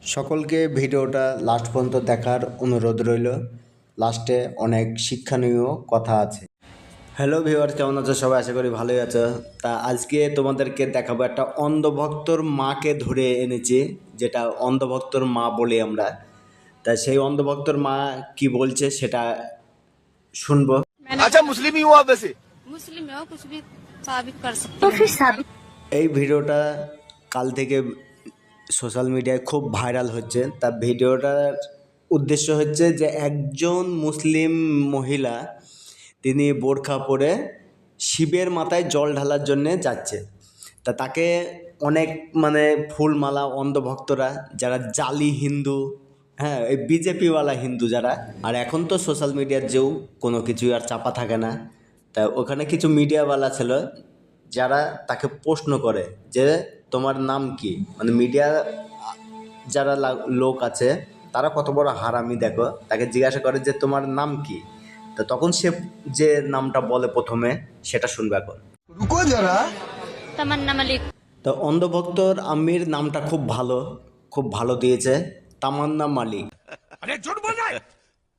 সকলকে ভিডিওটা লাস্ট পর্যন্ত দেখার অনুরোধ রইল। লাস্টে অনেক শিক্ষণীয় কথা আছে। হ্যালো ভিউয়ার, কেমন আছো সবাই? আশা করি ভালোই আছো। তা আজকে তোমাদেরকে দেখাবো একটা অন্ধভক্তর মাকে ধরে এনেছি, যেটা অন্ধভক্তর মা বলি আমরা। তা সেই অন্ধভক্তর মা কি বলছে সেটা শুনবো। अच्छा मुस्लिम ही हुआ वैसे मुस्लिम हो कुछ भी साबित कर सकते এই ভিডিওটা কাল থেকে সোশ্যাল মিডিয়ায় খুব ভাইরাল হচ্ছে। তা ভিডিওটার উদ্দেশ্য হচ্ছে যে একজন মুসলিম মহিলা, তিনি বোরখা পরে শিবের মাথায় জল ঢালার জন্যে যাচ্ছে। তা তাকে অনেক ফুলমালা অন্ধভক্তরা, যারা জালি হিন্দু, হ্যাঁ এই বিজেপিওয়ালা হিন্দু যারা, আর এখন তো সোশ্যাল মিডিয়ার যেও কোনো কিছুই আর চাপা থাকে না। তা ওখানে কিছু মিডিয়াওয়ালা ছিল যারা তাকে প্রশ্ন করে যে তোমার নাম কি, মিডিয়া যারা লোক আছে তারা কত বড় হারামি দেখো, তাকে জিজ্ঞাসা করে যে তোমার নাম কি। তো তখন সে যে নামটা বলে প্রথমে সেটা শুনবে এখন। रुको जरा तमन्ना मलिक। তো অন্ধভক্তর আম্মির নামটা খুব ভালো দিয়েছে, তামান্না মালিক। अरे झूठ बोल रहा है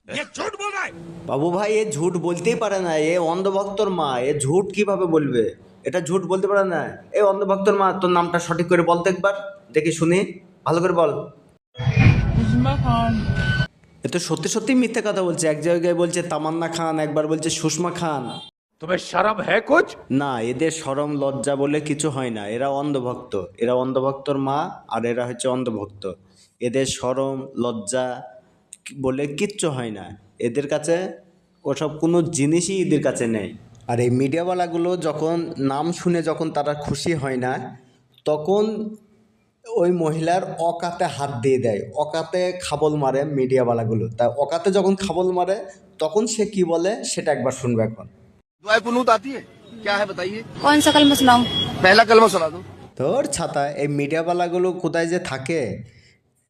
ये झूठ बोल रहा है বাবু ভাই, এ ঝুট বলতেই পারে না, এ অন্ধভক্তর মা, এ ঝুট কিভাবে বলবে? এটা ঝুট বলতে পারে না। এই অন্ধভক্তর মা, তোর নামটা সঠিক করে বলতে একবার দেখি শুনি, ভালো করে বল। এ তো সত্যি সত্যি মিথ্যে কথা বলছে। এক জায়গায় বলছে তামান্না খান, একবার বলছে সুষমা খান। तुम्हें शर्म है कुछ না, এদের শরম লজ্জা বলে কিছু হয় না। এরা অন্ধভক্ত, এরা অন্ধভক্তর মা, আর এরা হচ্ছে অন্ধভক্ত। এদের শরম লজ্জা বলে কিচ্ছু হয় না। এদের কাছে ওসব কোনো জিনিসই এদের কাছে নেই। আর এই মিডিয়াওয়ালাগুলো যখন নাম শুনে যখন তারা খুশি হয় না, তখন ওই মহিলার অকাতে হাত দিয়ে দেয়, অকাতে খাবল মারে মিডিয়াওয়ালাগুলো। তা অকাতে যখন খাবল মারে তখন সে কি বলে সেটা একবার শুনবে এখন। दुआ कुनूत आती है क्या है बताइए कौन सा कलमा सुनाऊं? पहला कलमा सुना दो তোর ছাতা, এই মিডিয়াওয়ালাগুলো কোথায় যে থাকে।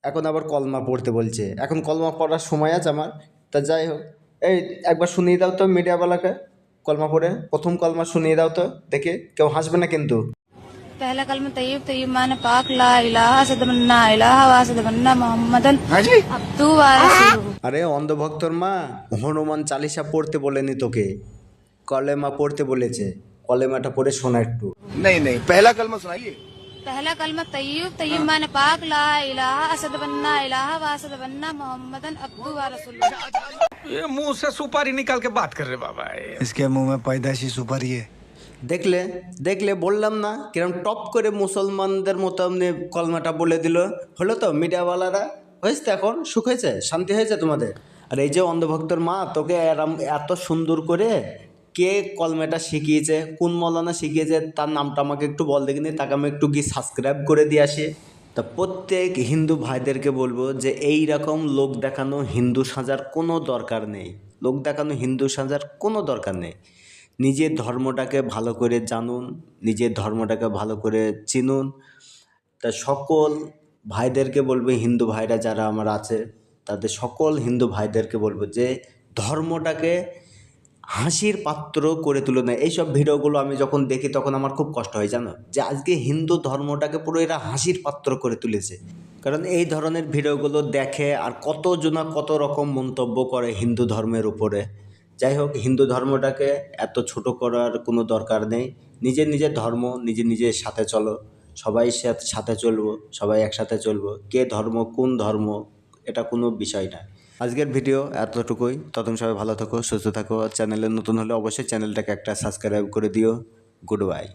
এখন আবার কলমা পড়তে বলছে, এখন কলমা পড়ার সময় আছে আমার? তা যাই হোক, এই একবার শুনিয়ে দাও তো মিডিয়াওয়ালাকে কলমা পড়ে, প্রথম কলমা শুনিয়ে দাও তো দেখে, কেউ হাসবে না কিন্তু। पहला कलमा तय्यब तय्यब मान पाक ला इलाहा सदमन्ना इलाहा वा सदमन्ना मुहम्मदन हाँ जी अब्दु व रसूलुहु। আরে অন্ধভক্তর মা, হনুমান চালিসা পড়তে বলেনি তোকে, কলেমা পড়তে বলেছে। কলেমাটা পড়ে শোনা একটু। नहीं नहीं पहला कलमा सुनाइए पहला कलमा तय्यब तय्यब मान पाक ला इलाहा सदमन्ना इलाहा वा सदमन्ना मुहम्मदन अब्दु व रसूलुहु। ये मुंह से सुपारी निकाल के बात कर रहे बाबा इसके मुंह में पैदाशी सुपारी है। দেখলে দেখলে বললাম না, কিরম টপ করে মুসলমানদের মতো কলমাটা বলে দিল। হলো তো মিডিয়াওয়ালারা, হয়েছে তো, এখন সুখ হয়েছে, শান্তি হয়েছে তোমাদের। আর এই যে অন্ধভক্তর মা, তোকে এত সুন্দর করে কে কলমাটা শিখিয়েছে, কোন মৌলানা শিখিয়েছে, তার নামটা আমাকে একটু বল দেখিনি, তাকে আমি একটু গিয়ে সাবস্ক্রাইব করে দিয়ে আসি। তা প্রত্যেক হিন্দু ভাইদেরকে বলবো যে এই রকম লোক দেখানো হিন্দু সাজার কোনো দরকার নেই। লোক দেখানো হিন্দু সাজার কোনো দরকার নেই। নিজের ধর্মটাকে ভালো করে জানুন, নিজের ধর্মটাকে ভালো করে চিনুন। তা সকল ভাইদেরকে বলবে, হিন্দু ভাইরা যারা আমার আছে তাদের সকল হিন্দু ভাইদেরকে বলবো যে ধর্মটাকে হাসির পাত্র করে তুলে নেয়। এইসব ভিডিওগুলো আমি যখন দেখি তখন আমার খুব কষ্ট হয়, জানো, যে আজকে হিন্দু ধর্মটাকে পুরো এরা হাসির পাত্র করে তুলেছে। কারণ এই ধরনের ভিডিওগুলো দেখে আর কতজনা কত রকম মন্তব্য করে হিন্দু ধর্মের উপরে। যাই হোক, হিন্দু ধর্মটাকে এত ছোট করার কোনো দরকার নেই। নিজের ধর্ম নিজের সাথে চলো, সবাই সাথে চলবো, সবাই একসাথে চলবো। কে ধর্ম কোন ধর্ম এটা কোনো বিষয় না। আজকের ভিডিও এতটুকুই। ততক্ষণ সবাই ভালো থাকো, সুস্থ থাকো। চ্যানেলে নতুন হলে অবশ্যই চ্যানেলটাকে একটা সাবস্ক্রাইব করে দিও। Good bye.